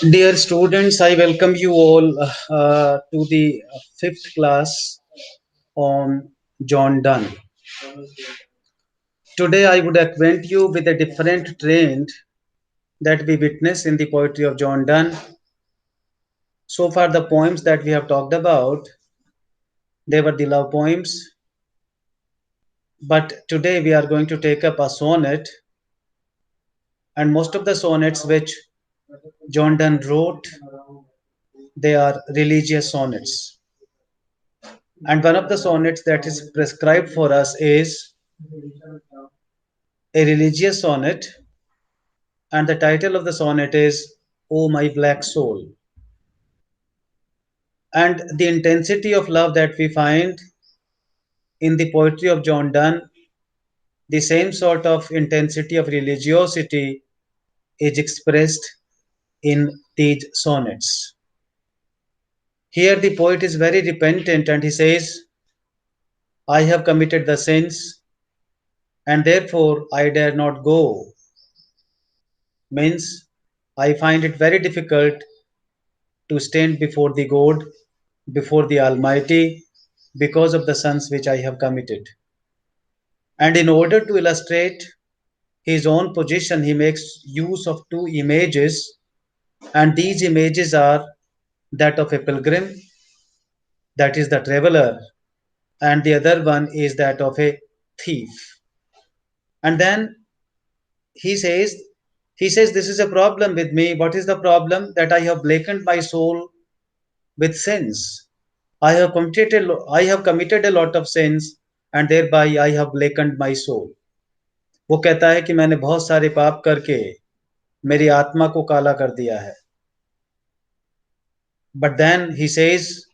Dear students, I welcome you all to the fifth class on John Donne. Today, I would acquaint you with a different trend that we witness in the poetry of John Donne. So far, the poems that we have talked about, they were the love poems, but today we are going to take up a sonnet, and most of the sonnets which John Donne wrote, they are religious sonnets. And one of the sonnets that is prescribed for us is a religious sonnet, and the title of the sonnet is "O My Black Soul." And the intensity of love that we find in the poetry of John Donne, the same sort of intensity of religiosity is expressed in these sonnets. Here, the poet is very repentant and he says, I have committed the sins and therefore I dare not go. Means, I find it very difficult to stand before the God, before the Almighty, because of the sins which I have committed. And in order to illustrate his own position, he makes use of two images, and these images are that of a pilgrim, that is the traveler, and the other one is that of a thief. And then he says, this is a problem with me. What is the problem? That I have blackened my soul with sins. I have committed a lot of sins and thereby I have blackened my soul. वो कहता है कि मैंने बहुत सारे पाप करके मेरी आत्मा को काला कर दिया है. But then he says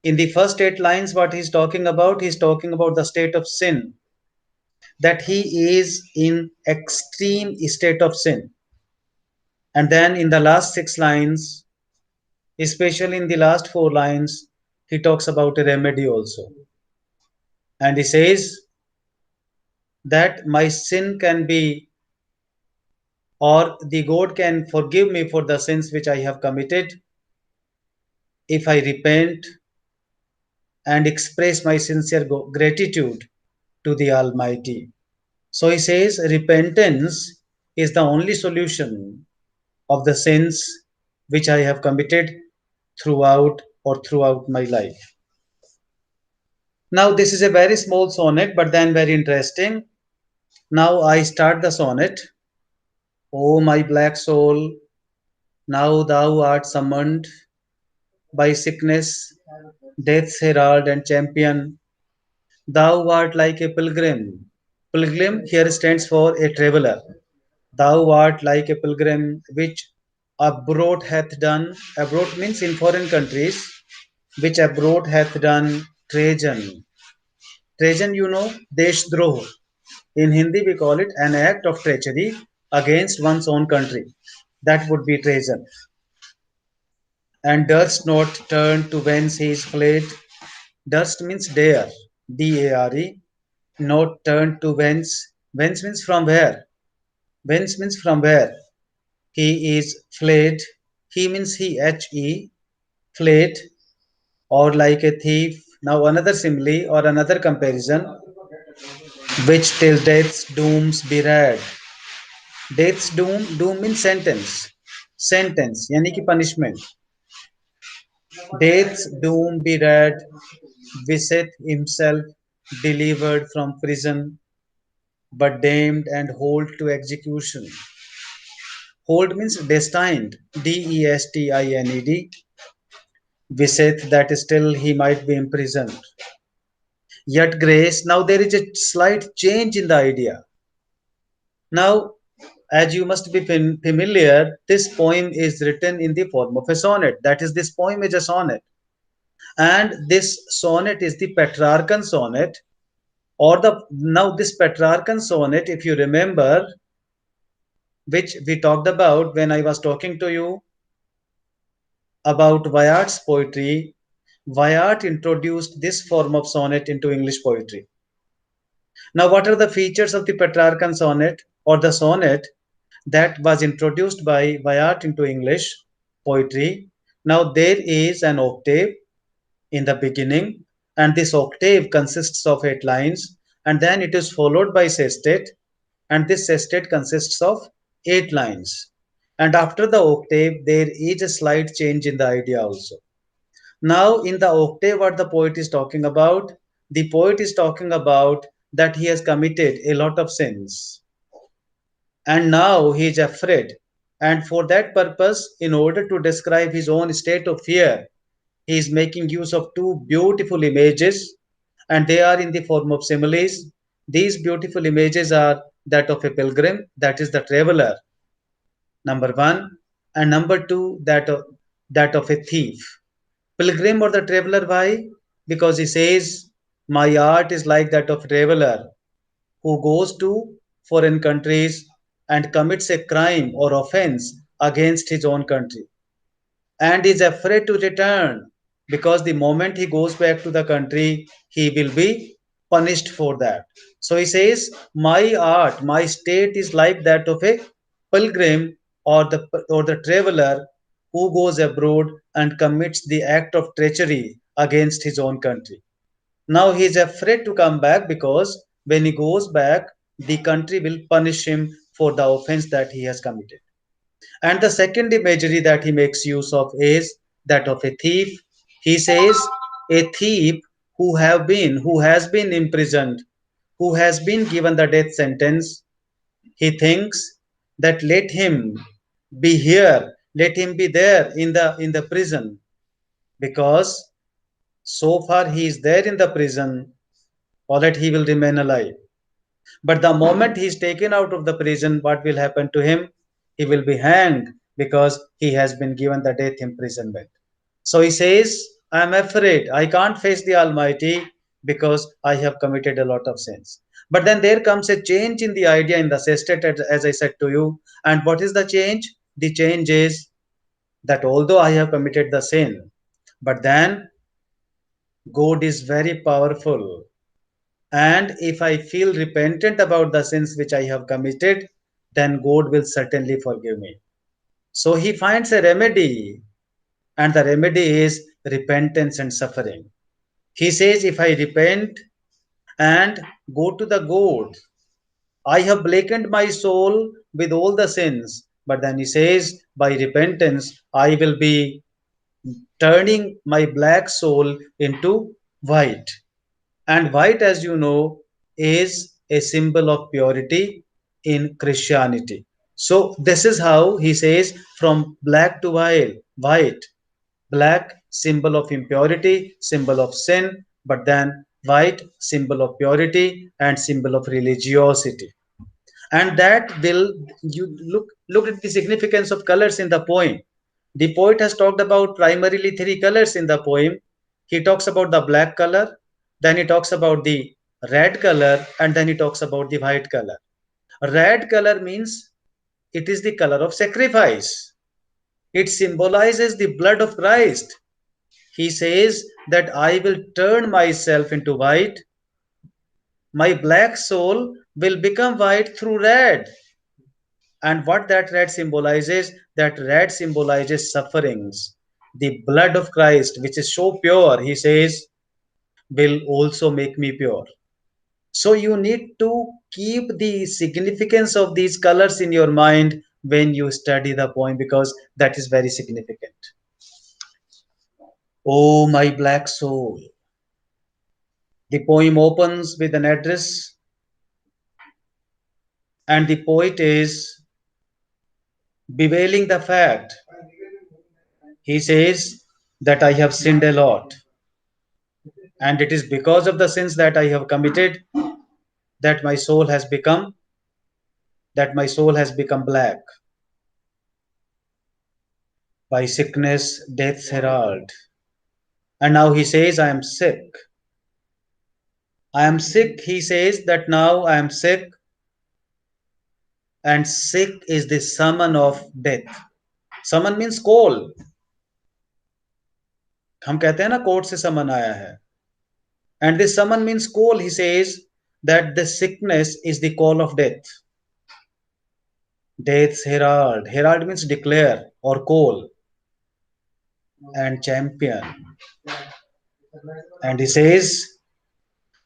in the first 8 lines what he's talking about the state of sin, that he is in extreme state of sin. And then in the last 6 lines, especially in the last 4 lines, he talks about a remedy also. And he says that my sin can be, or the God can forgive me for the sins which I have committed if I repent and express my sincere gratitude to the Almighty. So he says repentance is the only solution of the sins which I have committed throughout my life. Now, this is a very small sonnet, but then very interesting. Now, I start the sonnet. O my black soul, now thou art summoned by sickness, death's herald and champion. Thou art like a pilgrim. Pilgrim here stands for a traveler. Thou art like a pilgrim which abroad hath done. Abroad means in foreign countries, which abroad hath done Trajan. Trajan, you know, Deshdroh. In Hindi, we call it an act of treachery against one's own country. That would be treason. And durst not turn to whence he is fled. Durst means dare, D-A-R-E. Not turn to whence. Whence means from where. Whence means from where. He is fled. He means he, H-E, fled, or like a thief. Now another simile or another comparison, which till death's dooms be read. Death's doom means sentence. Sentence, यानी कि punishment. Death's doom be read, Viseth himself delivered from prison, but damned and hold to execution. Hold means destined, D-E-S-T-I-N-E-D. Viseth, that still he might be imprisoned. Yet grace, now there is a slight change in the idea. Now, as you must be familiar, this poem is written in the form of a sonnet. That is, this poem is a sonnet. And this sonnet is the Petrarchan sonnet, or now this Petrarchan sonnet, if you remember, which we talked about when I was talking to you about Wyatt's poetry. Wyatt introduced this form of sonnet into English poetry. Now, what are the features of the Petrarchan sonnet or the sonnet that was introduced by Wyatt into English? poetry. Now there is an octave in the beginning, and this octave consists of 8 lines, and then it is followed by sestet, and this sestet consists of 8 lines. And after the octave, there is a slight change in the idea also. Now, in the octave, what the poet is talking about? The poet is talking about that he has committed a lot of sins, and now he is afraid. And for that purpose, in order to describe his own state of fear, he is making use of two beautiful images, and they are in the form of similes. These beautiful images are that of a pilgrim, that is the traveler, number one, and number two, that of a thief. Pilgrim or the traveler, why? Because he says, my art is like that of traveler who goes to foreign countries and commits a crime or offense against his own country, and is afraid to return, because the moment he goes back to the country, he will be punished for that. So he says, my art, my state is like that of a pilgrim, or the traveler who goes abroad and commits the act of treachery against his own country. Now he is afraid to come back, because when he goes back, the country will punish him for the offense that he has committed. And the second imagery that he makes use of is that of a thief. He says, a thief who has been imprisoned, who has been given the death sentence, he thinks that let him be here, let him be there in the prison, because so far he is there in the prison, or that he will remain alive. But the moment he is taken out of the prison, what will happen to him? He will be hanged, because he has been given the death imprisonment. So he says, I am afraid. I can't face the Almighty because I have committed a lot of sins. But then there comes a change in the idea in the sestet, as I said to you. And what is the change? The change is that although I have committed the sin, but then God is very powerful. And if I feel repentant about the sins which I have committed, then God will certainly forgive me. So he finds a remedy, and the remedy is repentance and suffering. He says, if I repent and go to the God, I have blackened my soul with all the sins. But then he says, by repentance, I will be turning my black soul into white. And white, as you know, is a symbol of purity in Christianity. So this is how he says, from black to white, black symbol of impurity, symbol of sin, but then white symbol of purity and symbol of religiosity. And that will, you look at the significance of colors in the poem. The poet has talked about primarily three colors in the poem. He talks about the black color, then he talks about the red color, and then he talks about the white color. Red color means it is the color of sacrifice. It symbolizes the blood of Christ. He says that I will turn myself into white. My black soul will become white through red. And what that red symbolizes? That red symbolizes sufferings. The blood of Christ, which is so pure, he says, will also make me pure. So you need to keep the significance of these colors in your mind when you study the poem, because that is very significant. Oh, my black soul. The poem opens with an address, and the poet is bewailing the fact. He says that I have sinned a lot, and it is because of the sins that I have committed that my soul has become black. By sickness, death's herald. And now he says, I am sick. I am sick. He says that now I am sick, and sick is the summon of death. Summon means call. हम कहते हैं ना court से समन आया है. And this summon means call. He says that the sickness is the call of death. Death's herald. Herald means declare or call. and champion. And he says,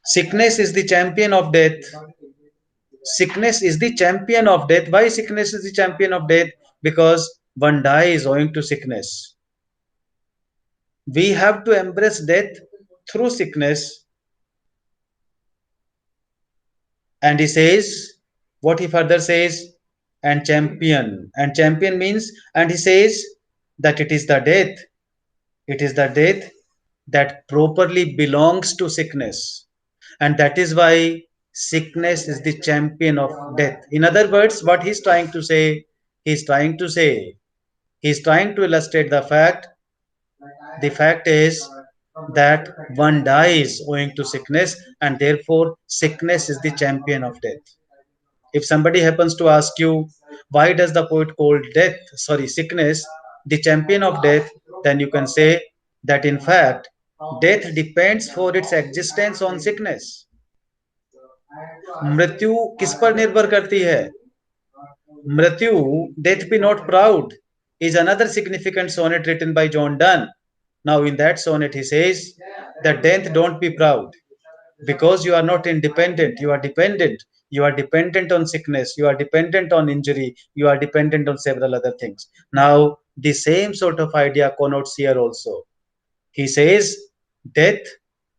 sickness is the champion of death. Sickness is the champion of death. Why sickness is the champion of death? Because one dies owing to sickness. We have to embrace death through sickness. And he says, what he further says, and champion. And champion means, and he says that it is the death. It is the death that properly belongs to sickness. And that is why sickness is the champion of death. In other words, what he's trying to say, he's trying to say, he's trying to illustrate the fact is that one dies owing to sickness, and therefore sickness is the champion of death. If somebody happens to ask you, why does the poet call sickness, the champion of death, then you can say that in fact, death depends for its existence on sickness. मृत्यु किस पर निर्भर करती है? मृत्यु, death be not proud, is another significant sonnet written by John Donne. Now in that sonnet he says that death don't be proud, because you are not independent, you are dependent. You are dependent on sickness, you are dependent on injury, you are dependent on several other things. Now the same sort of idea connotes here also. He says, death,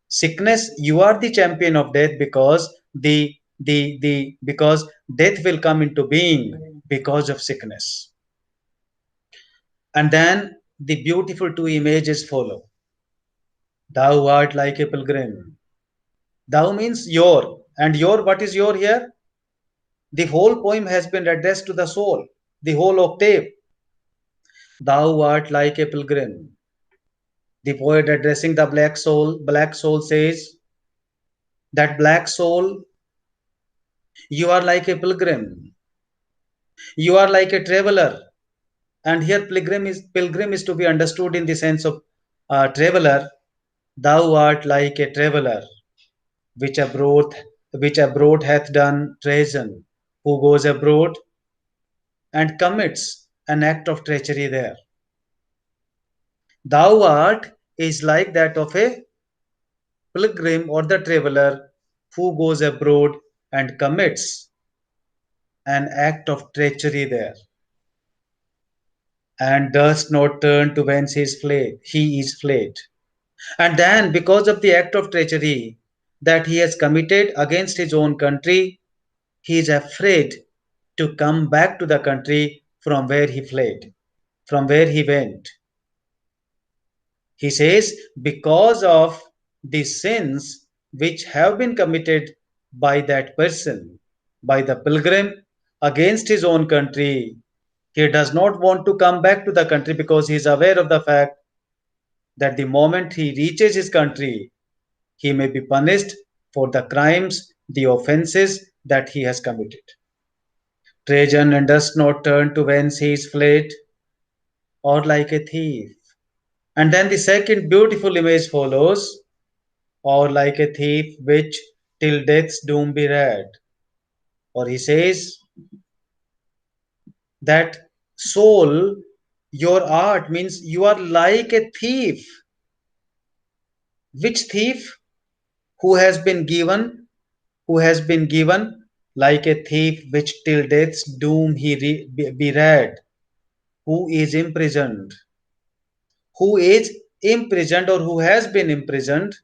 sickness, you are the champion of death, because the because death will come into being because of sickness. And then the beautiful two images follow. Thou art like a pilgrim. Thou means your, and your, what is your here? The whole poem has been addressed to the soul, the whole octave. Thou art like a pilgrim. The poet addressing the black soul says that black soul, you are like a pilgrim. You are like a traveler. And here pilgrim is to be understood in the sense of traveler. Thou art like a traveler, which abroad hath done treason, who goes abroad and commits an act of treachery there. Thou art is like that of a pilgrim or the traveler who goes abroad and commits an act of treachery there, and does not turn to whence he is fled. And then, because of the act of treachery that he has committed against his own country, he is afraid to come back to the country from where he fled, from where he went. He says, because of the sins which have been committed by that person, by the pilgrim, against his own country, he does not want to come back to the country, because he is aware of the fact that the moment he reaches his country, he may be punished for the crimes, the offenses that he has committed. Trajan and does not turn to whence he is fled, or like a thief. And then the second beautiful image follows, or like a thief which till death's doom be read. Or he says that soul, your art means you are like a thief. Which thief? Who has been given, who has been given like a thief which till death's doom be read. Who is imprisoned? Who is imprisoned, or who has been imprisoned,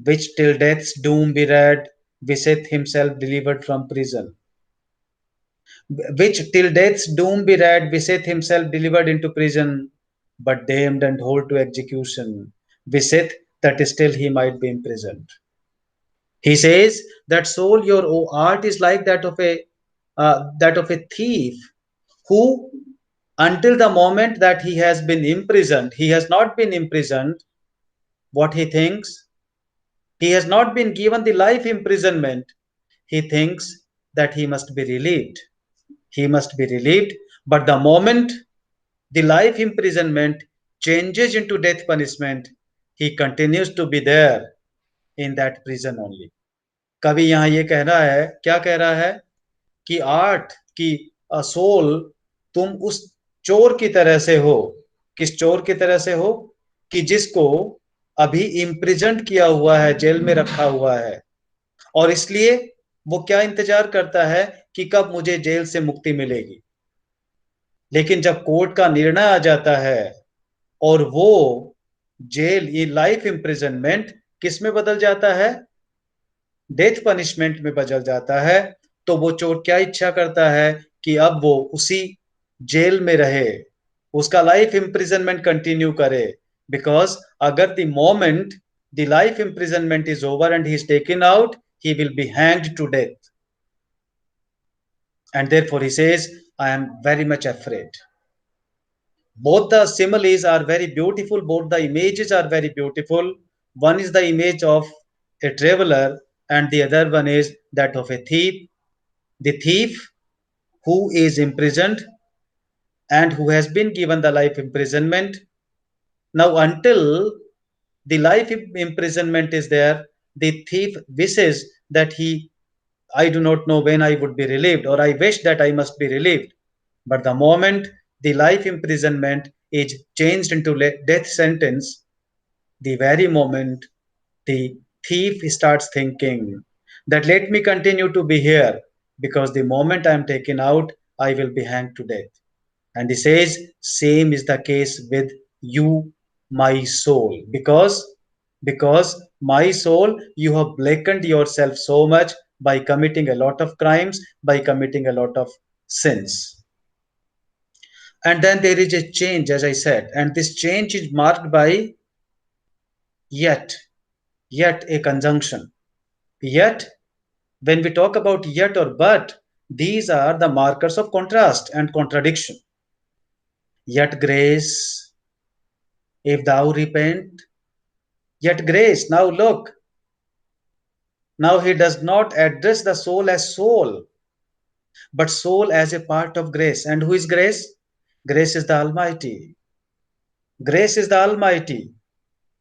which till death's doom be read, wisheth himself delivered from prison. Which till death's doom be read, wisheth himself delivered into prison, but damned and hold to execution, wisheth that still he might be imprisoned. He says that soul, your art is like that of a thief who, until the moment that he has been imprisoned, he has not been imprisoned. What he thinks, he has not been given the life imprisonment. He thinks that he must be relieved. He must be relieved. But the moment the life imprisonment changes into death punishment, he continues to be there in that prison only. कवि यहाँ ये कह रहा है, क्या कह रहा है कि आर्ट की सोल, तुम उस चोर की तरह से हो किस चोर की तरह से हो? कि जिसको अभी इम्प्रिजन्ड किया हुआ है, जेल में रखा हुआ है, और इसलिए वो क्या इंतजार करता है कि कब मुझे जेल से मुक्ति मिलेगी। लेकिन जब कोर्ट का निर्णय आ जाता है और वो जेल, ये लाइफ इम्प्रिजनमेंट किस में बदल जाता है? डेथ पनिशमेंट में बदल जाता है। तो वो चोर क्या इच्छा करता है कि अब वो उसी जेल में रहे, उसका लाइफ इम्प्रिजनमेंट कंटिन्यू करे। बिकॉज अगर the moment the life imprisonment is over and he is taken out, he will be hanged to death. And therefore he says, I am very much afraid. Both the similes are very beautiful, both the images are very beautiful. One is the image of a traveler, and the other one is that of a thief. The thief who is imprisoned and who has been given the life imprisonment. Now, until the life imprisonment is there, the thief wishes that I do not know when I would be relieved, or I wish that I must be relieved. But the moment the life imprisonment is changed into death sentence, the very moment the thief starts thinking that let me continue to be here, because the moment I am taken out, I will be hanged to death. And he says, same is the case with you, my soul. Because my soul, you have blackened yourself so much by committing a lot of crimes, by committing a lot of sins. And then there is a change, as I said, and this change is marked by yet, yet a conjunction. Yet, when we talk about yet or but, these are the markers of contrast and contradiction. Yet grace, if thou repent, yet grace. Now look, now he does not address the soul, but soul as a part of grace. And who is grace? Grace is the Almighty. Grace is the Almighty.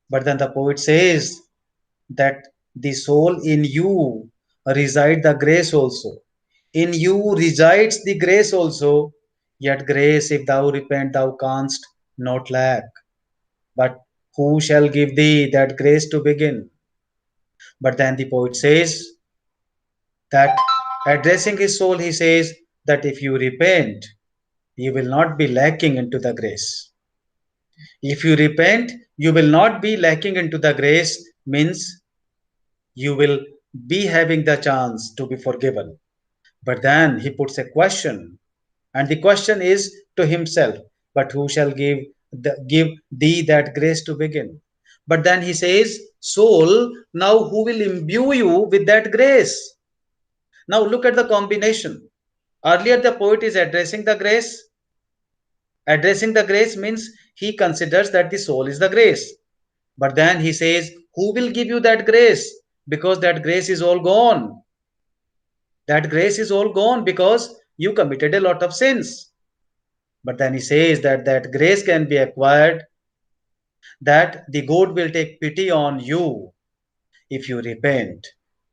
But then the poet says that the soul in you reside the grace also. In you resides the grace also. Yet grace, if thou repent, thou canst not lack. But who shall give thee that grace to begin? But then the poet says that addressing his soul, he says that if you repent, you will not be lacking into the grace. If you repent, you will not be lacking into the grace, means you will be having the chance to be forgiven. But then he puts a question, and the question is to himself, but who shall give thee that grace to begin? But then he says, soul, now who will imbue you with that grace? Now look at the combination. Earlier, the poet is addressing the grace. Addressing the grace means he considers that the soul is the grace. But then he says, who will give you that grace? Because that grace is all gone. That grace is all gone because you committed a lot of sins. But then he says that that grace can be acquired, that the God will take pity on you if you repent.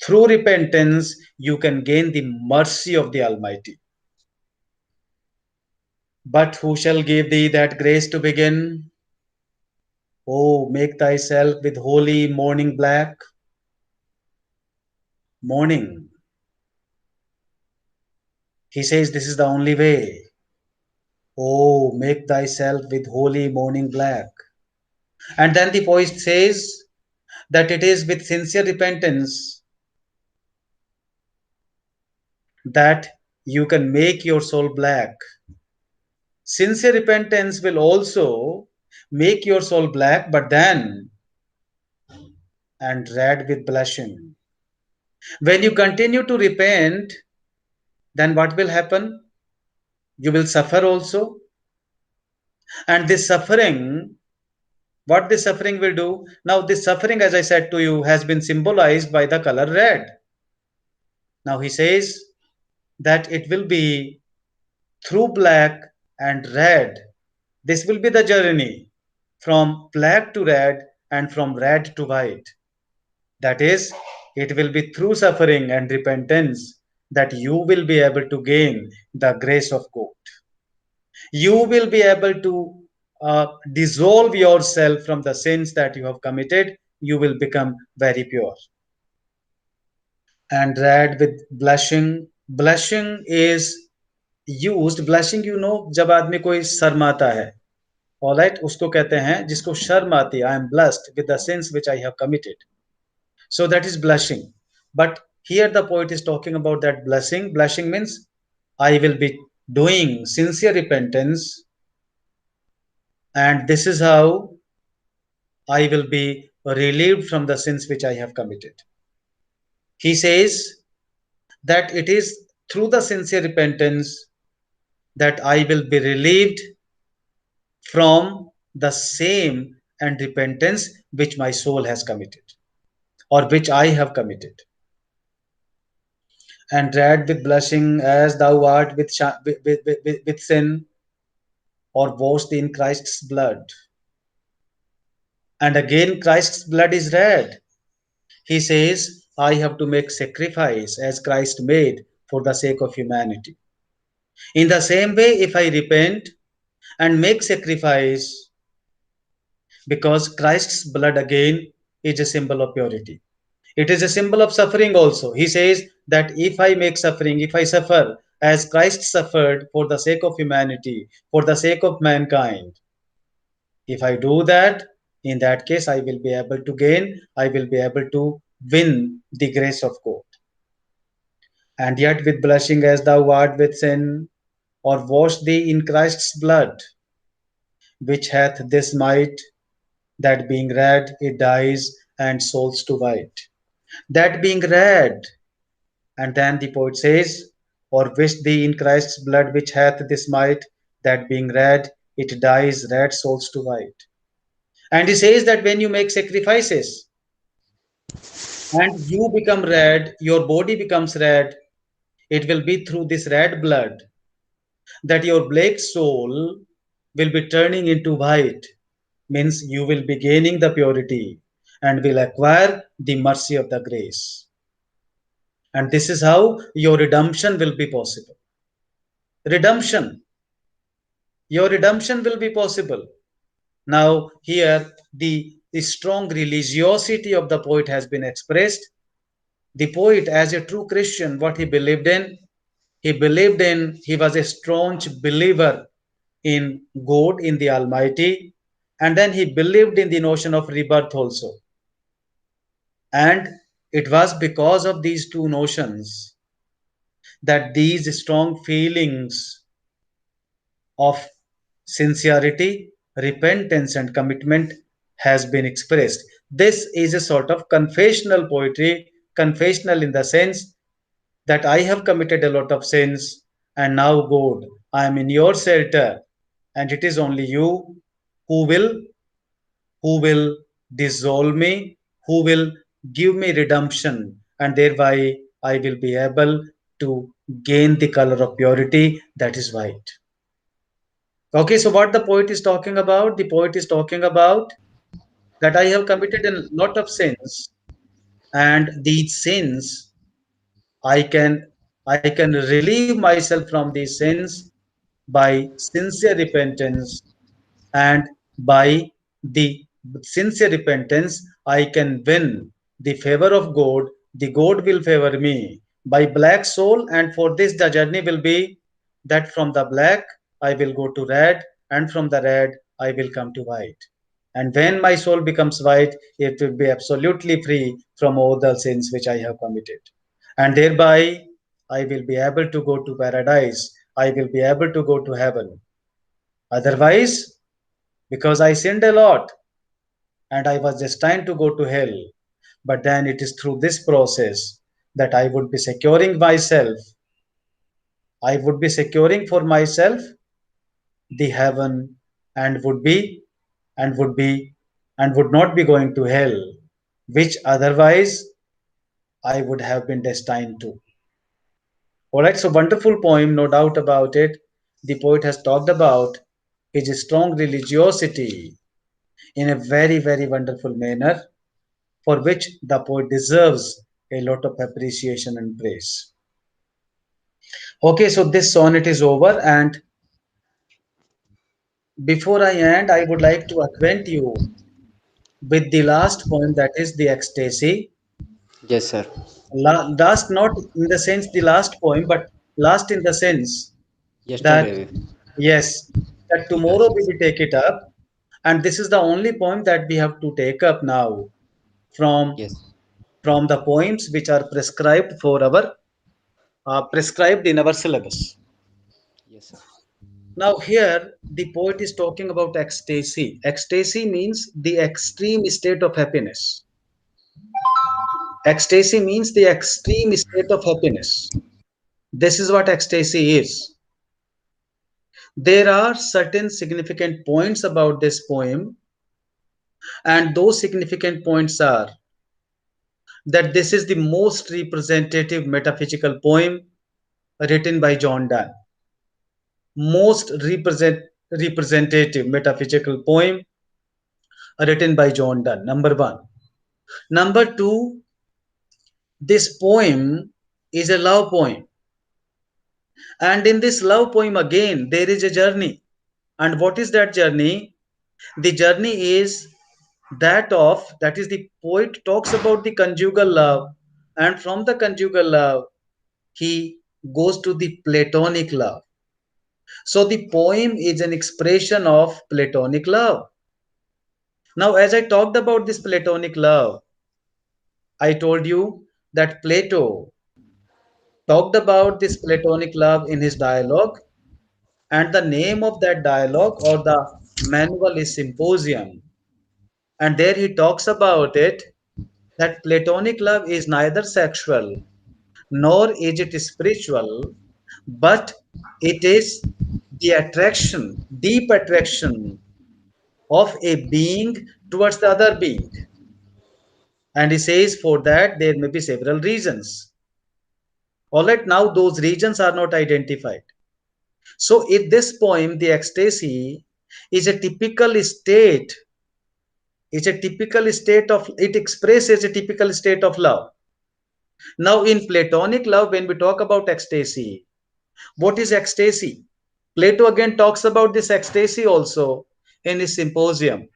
Through repentance, you can gain the mercy of the Almighty. But who shall give thee that grace to begin? Oh, make thyself with holy mourning black. Mourning. He says this is the only way. Oh, make thyself with holy mourning black. And then the poet says that it is with sincere repentance that you can make your soul black. Sincere repentance will also make your soul black, but then and red with blushing. When you continue to repent, then what will happen? You will suffer also. And this suffering, what this suffering will do? Now, this suffering, as I said to you, has been symbolized by the color red. Now, he says that it will be through black and red. This will be the journey from black to red and from red to white. That is, it will be through suffering and repentance that you will be able to gain the grace of God. You will be able to dissolve yourself from the sins that you have committed, you will become very pure. And read with blushing. Blushing is used, blushing जब आदमी कोई शर्माता है, alright, उसको कहते हैं जिसको शर्म आती है, I am blessed with the sins which I have committed, so that is blushing. But here the poet is talking about that blushing. Blushing means I will be doing sincere repentance, and this is how I will be relieved from the sins which I have committed. He says that it is through the sincere repentance that I will be relieved from the same and repentance which my soul has committed or which I have committed. And read with blushing as thou art with sin, or washed in Christ's blood. And again, Christ's blood is red. He says, I have to make sacrifice as Christ made for the sake of humanity. In the same way, if I repent and make sacrifice, because Christ's blood again is a symbol of purity. It is a symbol of suffering also. He says that if I make suffering, if I suffer as Christ suffered for the sake of humanity, for the sake of mankind, if I do that, in that case, I will be able to gain, I will be able to win the grace of God. And yet, with blushing as thou art with sin, or wash thee in Christ's blood, which hath this might, that being red, it dyes and souls to white. That being red, and then the poet says, or wish thee in Christ's blood, which hath this might, that being red, it dyes red souls to white. And he says that when you make sacrifices and you become red, your body becomes red, it will be through this red blood that your black soul will be turning into white, means you will be gaining the purity and will acquire the mercy of the grace. And this is how your redemption will be possible. Redemption. Your redemption will be possible. Now, here the strong religiosity of the poet has been expressed. The poet, as a true Christian, what he was a staunch believer in God, in the Almighty, and then he believed in the notion of rebirth also. And it was because of these two notions that these strong feelings of sincerity, repentance, and commitment has been expressed. This is a sort of confessional poetry, confessional in the sense that I have committed a lot of sins, and now, God, I am in your shelter, and it is only you who will dissolve me, who will give me redemption, and thereby I will be able to gain the color of purity that is white. Okay, so what the poet is talking about? The poet is talking about that I have committed a lot of sins, and these sins I can I can relieve myself from these sins by sincere repentance, and by the sincere repentance I can win the favor of God. The God will favor me by black soul, and for this the journey will be that from the black I will go to red, and from the red I will come to white. And when my soul becomes white, it will be absolutely free from all the sins which I have committed. And thereby, I will be able to go to paradise. I will be able to go to heaven. Otherwise, because I sinned a lot and I was destined to go to hell, but then it is through this process that I would be securing myself. I would be securing for myself the heaven, and would be and would not be going to hell, which otherwise I would have been destined to. All right, so wonderful poem, no doubt about it. The poet has talked about his strong religiosity in a very, very wonderful manner, for which the poet deserves a lot of appreciation and praise. Okay, so this sonnet is over, and Before I end, I would like to acquaint you with the last poem, that is the ecstasy. Yes, sir. Last, not in the sense the last poem, but last in the sense that, Yesterday. yes, that Yes, tomorrow we yes. will take it up. And this is the only poem that we have to take up now from Yes. from the poems which are prescribed for our prescribed in our syllabus. Yes, sir. Now here the poet is talking about ecstasy. Ecstasy means the extreme state of happiness. Ecstasy means the extreme state of happiness. This is what ecstasy is. There are certain significant points about this poem, and those significant points are that this is the most representative metaphysical poem written by John Donne. Most representative metaphysical poem written by John Donne. Number one. Number two, this poem is a love poem. And in this love poem, again, there is a journey. And what is that journey? The journey is that is, the poet talks about the conjugal love. And from the conjugal love, he goes to the platonic love. So the poem is an expression of platonic love. Now, as I talked about this platonic love, I told you that Plato talked about this platonic love in his dialogue, and the name of that dialogue or the manual is Symposium. And there he talks about it that platonic love is neither sexual nor is it spiritual, but it is the attraction, deep attraction of a being towards the other being. And he says for that there may be several reasons. All right, now those reasons are not identified. So in this poem, the ecstasy is a typical state, it expresses a typical state of love. Now in Platonic love, when we talk about ecstasy, what is ecstasy? Plato again talks about this ecstasy also in his Symposium.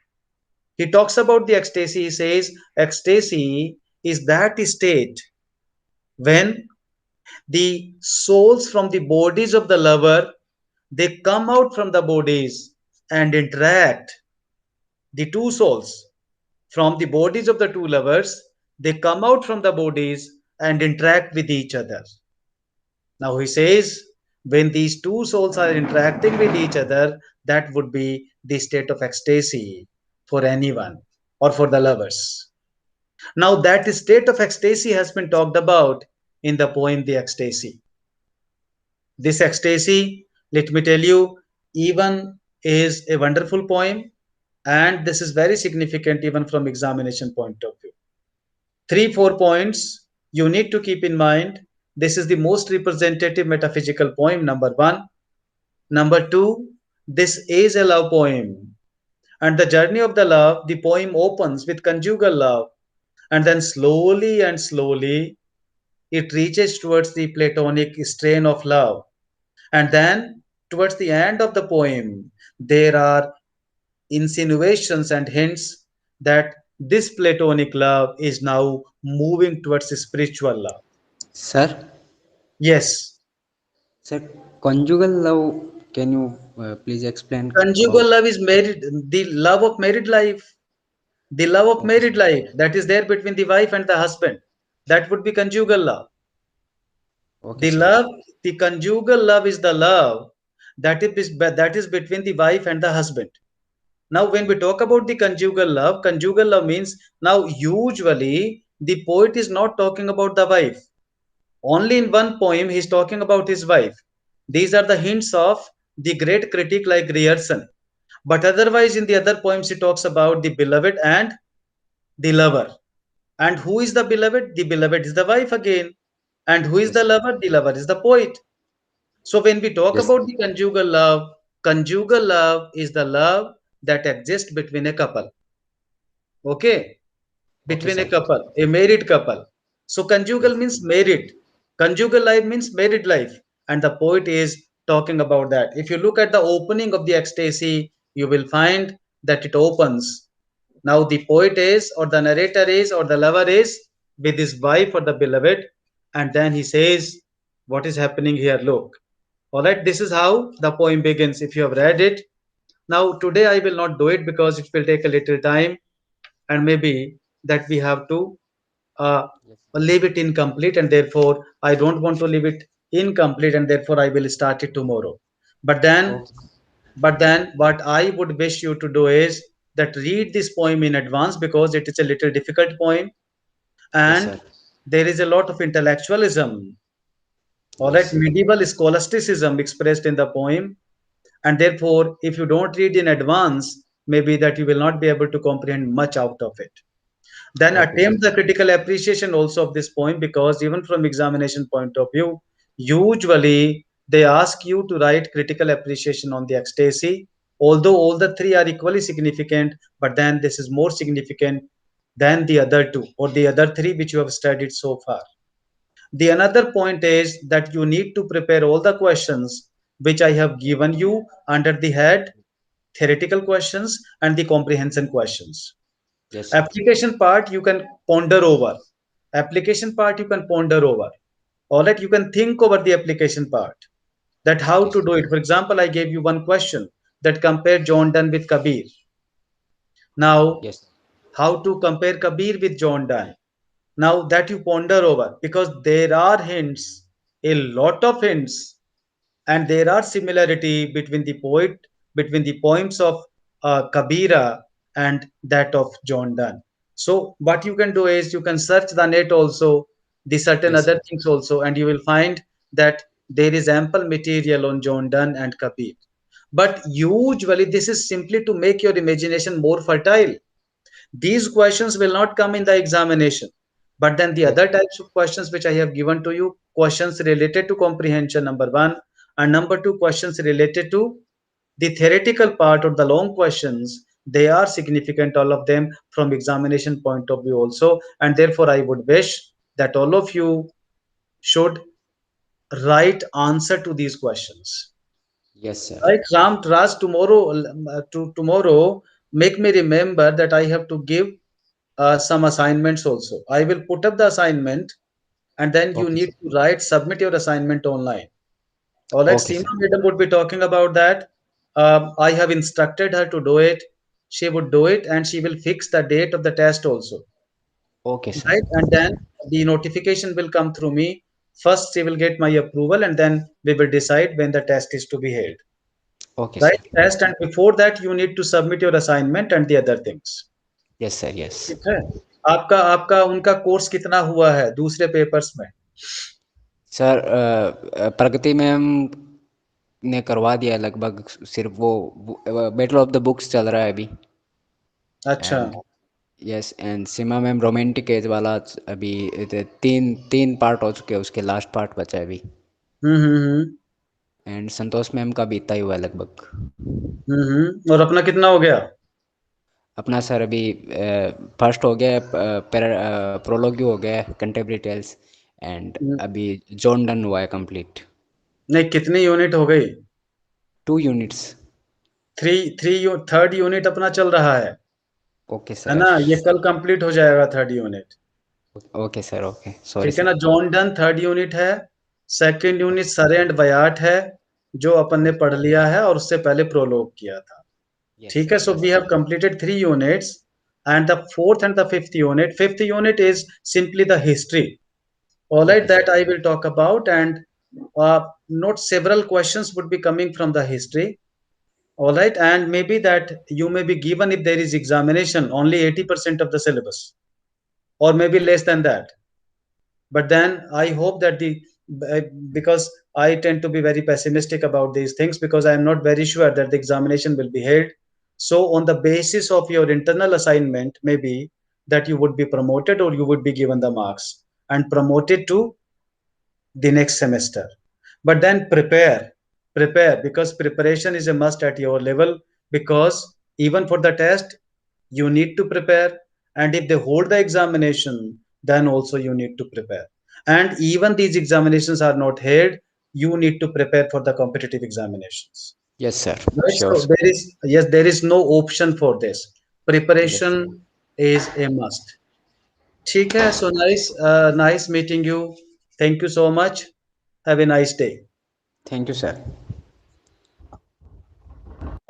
He talks about the ecstasy. He says ecstasy is that state when the souls from the bodies of the lover, they come out from the bodies and interact. The two souls from the bodies of the two lovers, they come out from the bodies and interact with each other. Now he says when these two souls are interacting with each other, that would be the state of ecstasy for anyone or for the lovers. Now that state of ecstasy has been talked about in the poem The Ecstasy. This ecstasy, let me tell you, even is a wonderful poem, and this is very significant even from examination point of view. Three, 4 points you need to keep in mind. This is the most representative metaphysical poem, number one. Number two, this is a love poem. And the journey of the love, the poem opens with conjugal love, and then slowly and slowly it reaches towards the platonic strain of love. And then towards the end of the poem, there are insinuations and hints that this platonic love is now moving towards spiritual love. Sir, Yes, sir, conjugal love. Can you please explain about? conjugal love is married, the love of married life, the love of Okay, married sir. life that is there between the wife and the husband. That would be conjugal love. Okay, The sir. love, the conjugal love is the love that is between the wife and the husband. Now, when we talk about the conjugal love means now usually the poet is not talking about the wife. Only in one poem he is talking about his wife. These are the hints of the great critic like Grierson. But otherwise, in the other poems, he talks about the beloved and the lover. And who is the beloved? The beloved is the wife again. And who is Yes, the sir. lover? The lover is the poet. So when we talk Yes. about the conjugal love is the love that exists between a couple. Okay, Okay, between a sir. couple, a married couple. So conjugal Yes. means married. Conjugal life means married life. And the poet is talking about that. If you look at the opening of the ecstasy, you will find that it opens. Now the poet is, or the narrator is, or the lover is with his wife or the beloved, and then he says, what is happening here? Look. All right, this is how the poem begins. If you have read it, now today I will not do it because it will take a little time, and maybe that we have to uh, Yes. leave it incomplete, and therefore I don't want to leave it incomplete, and therefore I will start it tomorrow. But then, Okay. what I would wish you to do is that read this poem in advance because it is a little difficult poem, Yes, and sir. there is a lot of intellectualism, all right, Yes. medieval scholasticism expressed in the poem, and therefore if you don't read in advance, maybe that you will not be able to comprehend much out of it. Then Okay, sir. attempt the critical appreciation also of this poem, because even from examination point of view, usually they ask you to write critical appreciation on the ecstasy, although all the three are equally significant, but then this is more significant than the other two or the other three which you have studied so far. The another point is that you need to prepare all the questions which I have given you under the head theoretical questions and the comprehension questions. Yes, sir. Application part you can ponder over. Application part you can ponder over. All right, you can think over the application part, that how Yes. to do it. For example, I gave you one question that compare John Donne with Kabir. Now, Yes. how to compare Kabir with John Donne? Now that you ponder over, because there are hints, a lot of hints, and there are similarity between the between the poems of Kabira and that of John Donne. So what you can do is you can search the net also, the certain Yes, sir. other things also, and you will find that there is ample material on John Donne and Kabir. But usually this is simply to make your imagination more fertile. These questions will not come in the examination, but then the Yes. other types of questions which I have given to you, questions related to comprehension, number one, and number two, questions related to the theoretical part or the long questions, they are significant, all of them, from examination point of view also, and therefore I would wish that all of you should write answer to these questions. Yes, sir. Right, Ram, Raj, tomorrow, to tomorrow, make me remember that I have to give some assignments also. I will put up the assignment, and then you Okay, need sir. to write, submit your assignment online. All right, Okay, Seema sir. madam would be talking about that. I have instructed her to do it. She would do it, and she will fix the date of the test also. Okay, sir. Right, and then the notification will come through me. First, she will get my approval, and then we will decide when the test is to be held. Okay, sir. Right, test, and before that, you need to submit your assignment and the other things. Yes, sir. Yes. ठीक है, आपका आपका उनका course कितना हुआ है दूसरे papers में? सर प्रगति में हम ने करवा दिया है लगभग, सिर्फ वो बैटल ऑफ द बुक्स चल रहा है अभी। अच्छा। And yes, and Seema ma'am romantic as वाला अभी तीन तीन पार्ट हो चुके हैं, उसके लास्ट पार्ट बचा है अभी। हम्म। एंड संतोष मैम का भी इतना ही हुआ है लगभग। और अपना कितना हो गया? अपना सर अभी फर्स्ट हो गया है, प्रोलॉग हो गया है, कंटेम्प्रेरी टेल्स, एंड हम्म, अभी जॉन डन हुआ है कंप्लीट। नहीं, कितनी यूनिट हो गई? 2 units. Three three third unit अपना चल रहा ओके है सर। ना? ये कल कंप्लीट हो जाएगा third unit. Okay sir. Okay, sorry ठीक है ना? Sir. John Donne third unit है। सेकंड यूनिट सरे एंड बयाट है, जो अपन ने पढ़ लिया है और उससे पहले प्रोलोग किया था। यस ठीक है, sir. So yes. We have completed 3 units, and the fourth and the fifth unit. Fifth unit is simply the history. All right, okay that sir. I will talk about, and uh, not several questions would be coming from the history. All right, and maybe that you may be given, if there is examination, only 80% of the syllabus, or maybe less than that. But then I hope that because I tend to be very pessimistic about these things, because I am not very sure that the examination will be held. So on the basis of your internal assignment, maybe that you would be promoted or you would be given the marks and promoted to the next semester. But then prepare, because preparation is a must at your level, because even for the test you need to prepare, and if they hold the examination, then also you need to prepare. And even these examinations are not held, you need to prepare for the competitive examinations. Yes, sir. Right? Sure, So sir. there is, yes, there is no option for this. Yes, sir. Preparation is a must. ठीक है, so nice, nice meeting you. Thank you so much. Have a nice day. Thank you, sir.